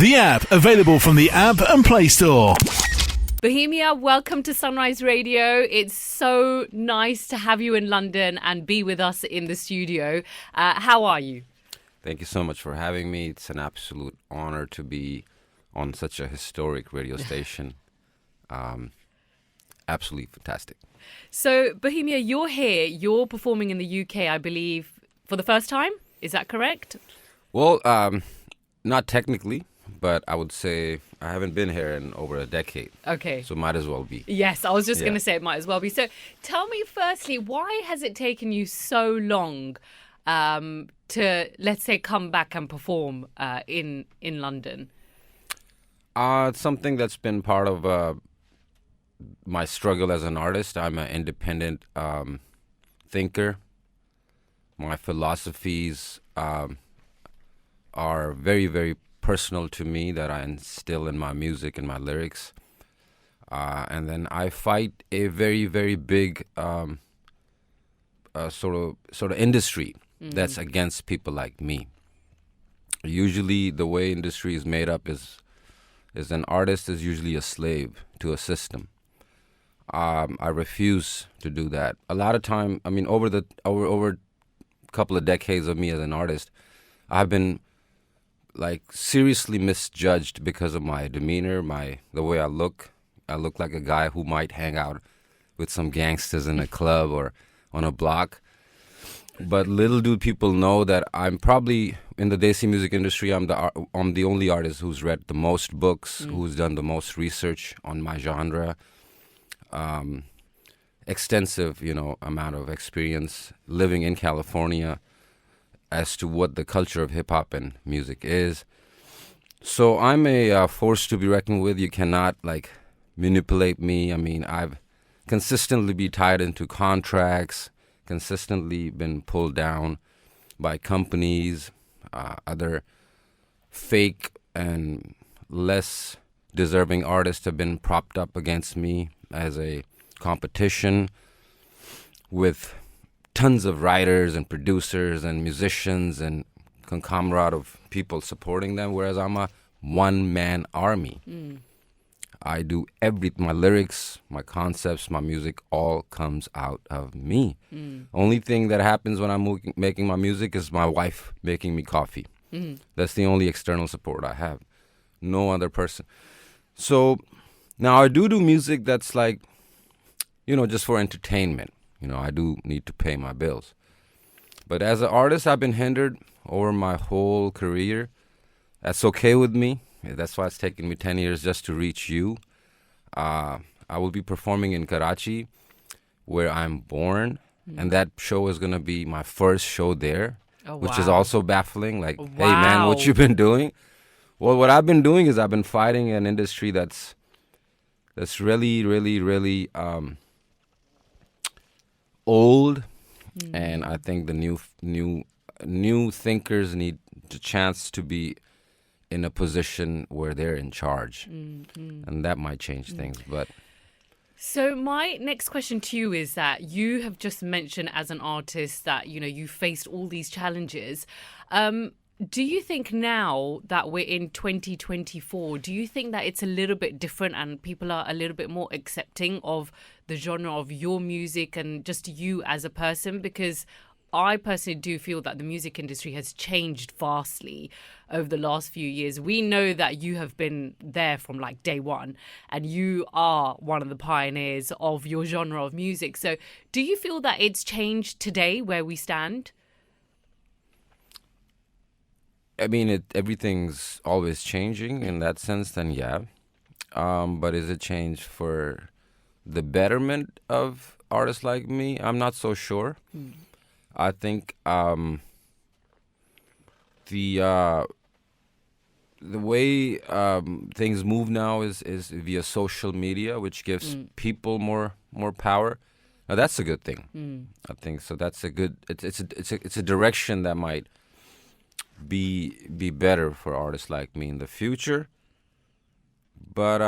The app, available from the App and Play Store. Bohemia, welcome to Sunrise Radio. It's so nice to have you in London and be with us in the studio. How are you? Thank you so much for having me. It's an absolute honor to be on such a historic radio station. Absolutely fantastic. So, Bohemia, you're here. You're performing in the UK, I believe, for the first time. Is that correct? Well, not technically, but I would say I haven't been here in over a decade. Okay. So might as well be. Yes, I was just going to say it might as well be. So tell me firstly, why has it taken you so long to, let's say, come back and perform in London? It's something that's been part of my struggle as an artist. I'm an independent thinker. My philosophies are very, very personal to me that I instill in my music and my lyrics. And then I fight a very, very big sort of industry that's against people like me. Usually the way industry is made up is an artist is usually a slave to a system. I refuse to do that. A lot of time, I mean, over a couple of decades of me as an artist, I've been like seriously misjudged because of my demeanor, the way I look. I look like a guy who might hang out with some gangsters in a club or on a block. But little do people know that I'm probably in the Desi music industry. I'm the only artist who's read the most books, who's done the most research on my genre. Extensive, amount of experience living in California as to what the culture of hip-hop and music is. So I'm a force to be reckoned with. You cannot, manipulate me. I mean, I've consistently been tied into contracts, consistently been pulled down by companies, other fake and less deserving artists have been propped up against me as a competition with tons of writers and producers and musicians and conglomerate of people supporting them, whereas I'm a one-man army. I do my lyrics, my concepts, my music, all comes out of me. Only thing that happens when I'm making my music is my wife making me coffee. That's the only external support I have. No other person. So now I do music that's just for entertainment. I do need to pay my bills. But as an artist, I've been hindered over my whole career. That's okay with me. That's why it's taken me 10 years just to reach you. I will be performing in Karachi, where I'm born. And that show is going to be my first show there, which is also baffling. Hey, man, what you been doing? Well, what I've been doing is I've been fighting an industry that's really, really, really old, and I think the new thinkers need the chance to be in a position where they're in charge, and that might change things. But so my next question to you is that you have just mentioned as an artist that you faced all these challenges. Do you think now that we're in 2024, do you think that it's a little bit different and people are a little bit more accepting of the genre of your music and just you as a person? Because I personally do feel that the music industry has changed vastly over the last few years. We know that you have been there from day one and you are one of the pioneers of your genre of music. So do you feel that it's changed today where we stand? I mean, everything's always changing in that sense, then yeah. But is it changed for the betterment of artists like me? I'm not so sure. I think the way things move now is via social media, which gives people more power. Now that's a good thing. I think so. That's a good. It's a direction that might be better for artists like me in the future, but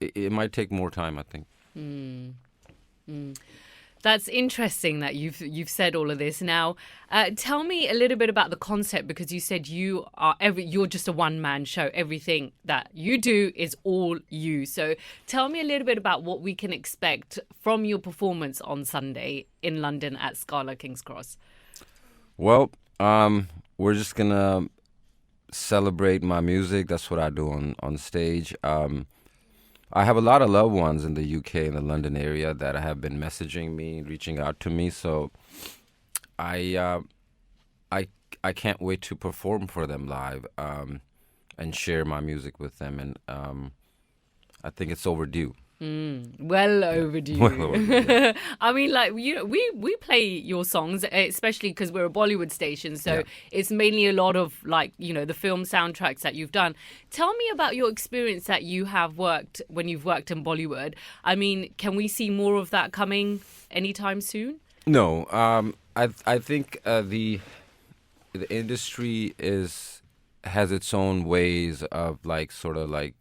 it might take more time, I think. That's interesting that you've said all of this. Now, tell me a little bit about the concept, because you said you're just a one-man show. Everything that you do is all you. So tell me a little bit about what we can expect from your performance on Sunday in London at Scala King's Cross. Well, we're just gonna celebrate my music. That's what I do on stage. I have a lot of loved ones in the UK and the London area that have been messaging me, reaching out to me. So I can't wait to perform for them live and share my music with them. And I think it's overdue. Well overdue. Well overdue. I mean, like, we play your songs, especially because we're a Bollywood station, so it's mainly a lot of, like, the film soundtracks that you've done. Tell me about your experience that you have worked when you've worked in Bollywood. I mean, can we see more of that coming anytime soon? No, I think the industry has its own ways of sort of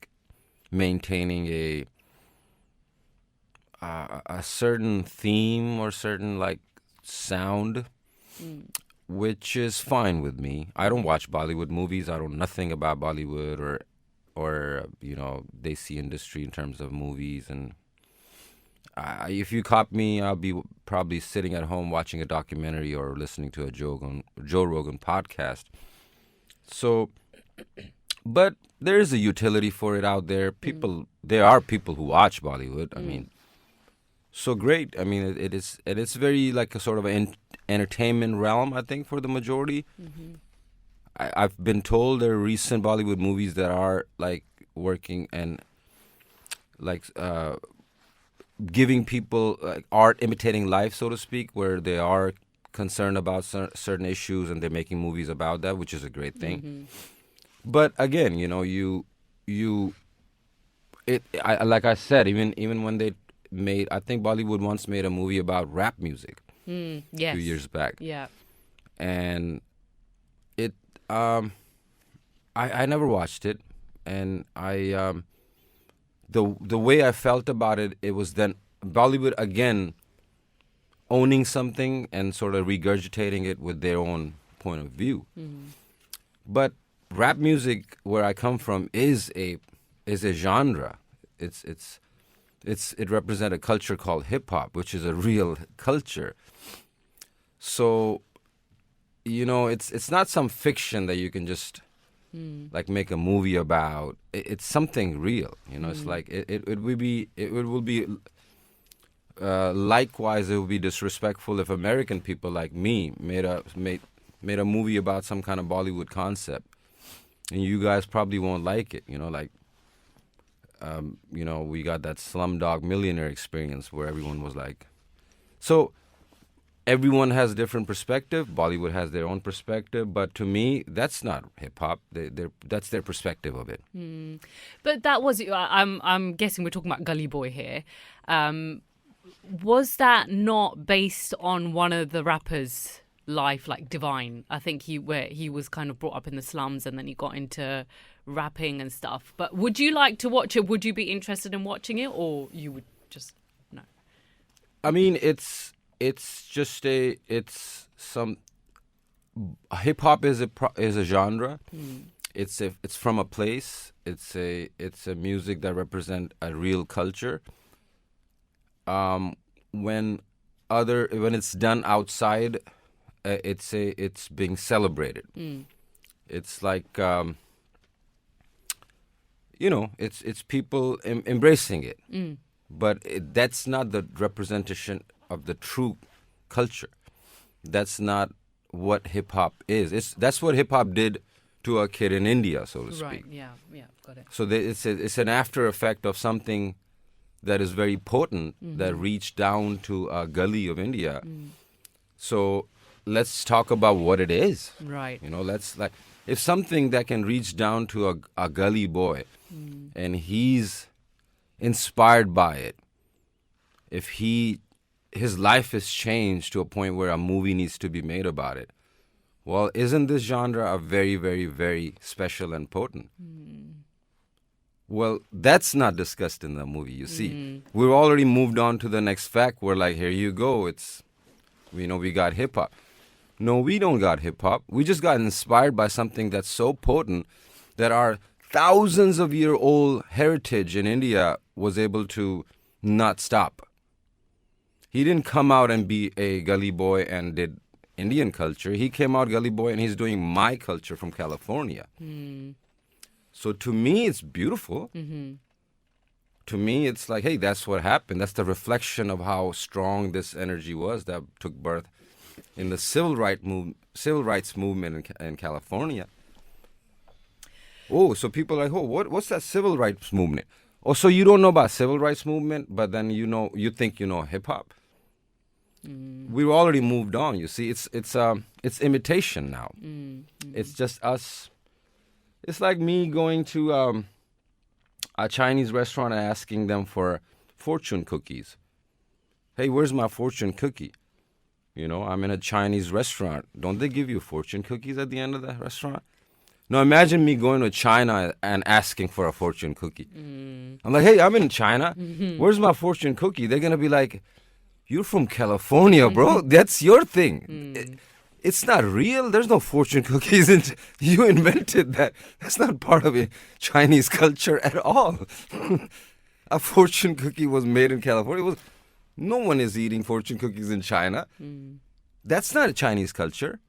maintaining a certain theme or certain sound, which is fine with me. I don't watch Bollywood movies. I know nothing about Bollywood or Desi industry in terms of movies. And if you caught me, I'll be probably sitting at home watching a documentary or listening to a Joe Rogan podcast. So, but there is a utility for it out there. There are people who watch Bollywood. I mean. So great. I mean, it's very like a sort of an entertainment realm, I think, for the majority. Mm-hmm. I've been told there are recent Bollywood movies that are working and giving people art imitating life, so to speak, where they are concerned about certain issues and they're making movies about that, which is a great thing. Mm-hmm. But again, like I said, even when they I think Bollywood once made a movie about rap music yes. a few years back. Yeah. And it, I never watched it. And the way I felt about it, it was then Bollywood again owning something and sort of regurgitating it with their own point of view. Mm-hmm. But rap music, where I come from, is a genre. It represents a culture called hip hop, which is a real culture. So, it's not some fiction that you can just make a movie about. It's something real. It's like it will be likewise. It would be disrespectful if American people like me made a movie about some kind of Bollywood concept, and you guys probably won't like it. We got that Slumdog Millionaire experience where everyone was like, so everyone has a different perspective. Bollywood has their own perspective, but to me, that's not hip hop. That's their perspective of it. But that was, I'm guessing we're talking about Gully Boy here. Was that not based on one of the rappers' life, like Divine? I think he was kind of brought up in the slums and then he got into rapping and stuff. But would you like to watch it? Would you be interested in watching it, or you would just no? I mean, it's just hip hop is a genre. It's from a place. It's a music that represent a real culture. When it's done outside, it's being celebrated. It's like it's people embracing it, but that's not the representation of the true culture. That's not what hip hop is. That's what hip hop did to a kid in India, so to speak. Right. Yeah. Got it. So it's an after effect of something that is very potent that reached down to a gully of India. So let's talk about what it is. Right. If something that can reach down to a gully boy and he's inspired by it, if his life is changed to a point where a movie needs to be made about it, well, isn't this genre a very, very, very special and potent? Well, that's not discussed in the movie, you see. We've already moved on to the next fact. We're like, here you go. We got hip-hop. No, we don't got hip-hop. We just got inspired by something that's so potent that our thousands of year old heritage in India was able to not stop. He didn't come out and be a gully boy and did Indian culture. He came out gully boy and he's doing my culture from California. So to me, it's beautiful. To me, it's like, hey, that's what happened. That's the reflection of how strong this energy was that took birth in the civil rights movement in California. Oh, so people are like, oh, what's that civil rights movement? Oh, so you don't know about civil rights movement, but then you think you know hip hop. We've already moved on. You see, it's imitation now. It's just us. It's like me going to a Chinese restaurant and asking them for fortune cookies. Hey, where's my fortune cookie? I'm in a Chinese restaurant. Don't they give you fortune cookies at the end of the restaurant? Now imagine me going to China and asking for a fortune cookie. I'm like, hey, I'm in China. Where's my fortune cookie? They're going to be like, you're from California, bro. That's your thing. It's not real. There's no fortune cookies. You invented that. That's not part of a Chinese culture at all. A fortune cookie was made in California. No one is eating fortune cookies in China. That's not a Chinese culture.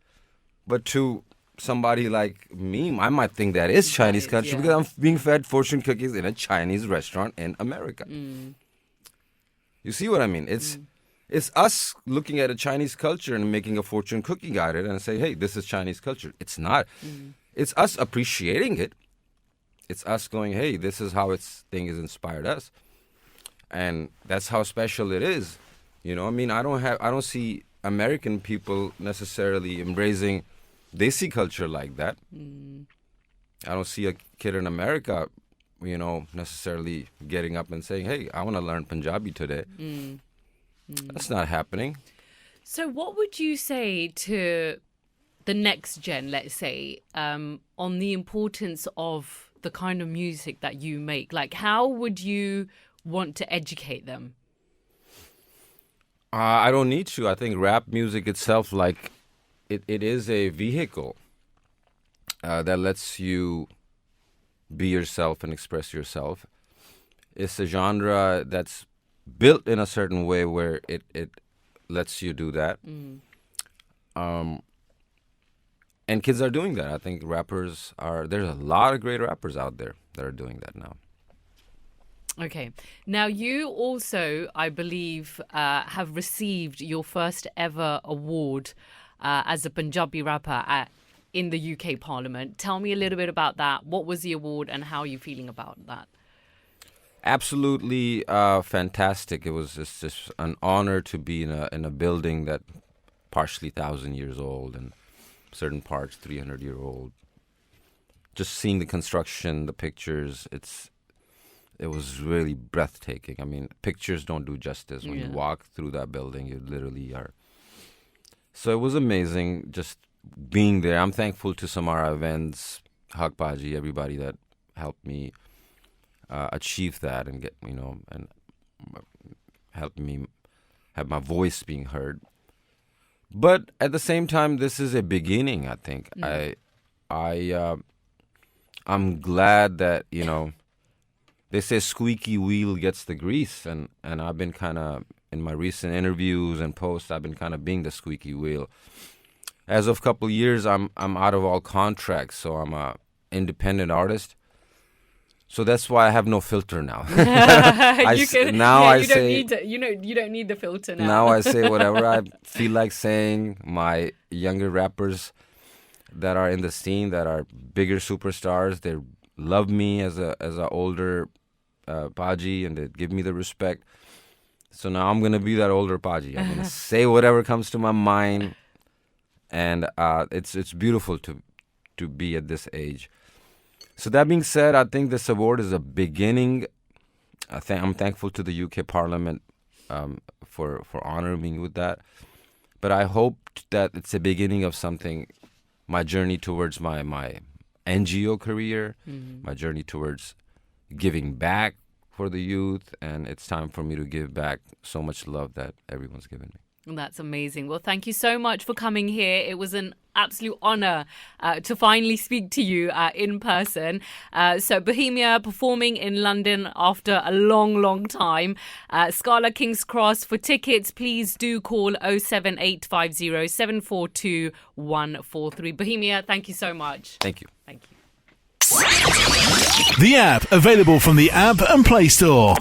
But to somebody like me, I might think that is Chinese culture because I'm being fed fortune cookies in a Chinese restaurant in America. You see what I mean? It's us looking at a Chinese culture and making a fortune cookie out of it and say, hey, this is Chinese culture. It's not. It's us appreciating it. It's us going, hey, this is how thing has inspired us. And that's how special it is. I don't see American people necessarily embracing Desi culture like that. I don't see a kid in America, necessarily getting up and saying, hey, I want to learn Punjabi today. That's not happening. So what would you say to the next gen, let's say, on the importance of the kind of music that you make? Like, how would you want to educate them? I don't need to. I think rap music itself, like, it is a vehicle that lets you be yourself and express yourself. It's a genre that's built in a certain way where it lets you do that. And kids are doing that. I think there's a lot of great rappers out there that are doing that now. Okay. Now, you also, I believe, have received your first ever award as a Punjabi rapper in the UK Parliament. Tell me a little bit about that. What was the award and how are you feeling about that? Absolutely fantastic. It was just an honor to be in a building that partially 1,000 years old and certain parts 300-year-old. Just seeing the construction, the pictures, it was really breathtaking. I mean, pictures don't do justice. When you walk through that building, you literally are. So it was amazing just being there. I'm thankful to Samara Events, Haq Paji, everybody that helped me achieve that and get, and help me have my voice being heard. But at the same time, this is a beginning, I think. I'm glad that, they say squeaky wheel gets the grease, and I've been kind of, in my recent interviews and posts, I've been kind of being the squeaky wheel. As of a couple of years, I'm out of all contracts, so I'm a independent artist. So that's why I have no filter now. You don't need the filter now. Now I say whatever I feel like saying. My younger rappers that are in the scene, that are bigger superstars, they love me as a older Paji, and they give me the respect. So now I'm gonna be that older Paji. I'm gonna say whatever comes to my mind, and it's beautiful to be at this age. So that being said, I think this award is a beginning. I'm thankful to the UK Parliament for honoring me with that. But I hope that it's a beginning of something, my journey towards my NGO career, my journey towards giving back for the youth, and it's time for me to give back so much love that everyone's given me. That's amazing. Well, thank you so much for coming here. It was an absolute honor to finally speak to you in person. So Bohemia performing in London after a long, long time. Scala King's Cross. For tickets, please do call 07850 742 143. Bohemia, thank you so much. Thank you. Thank you. The app available from the App and Play Store.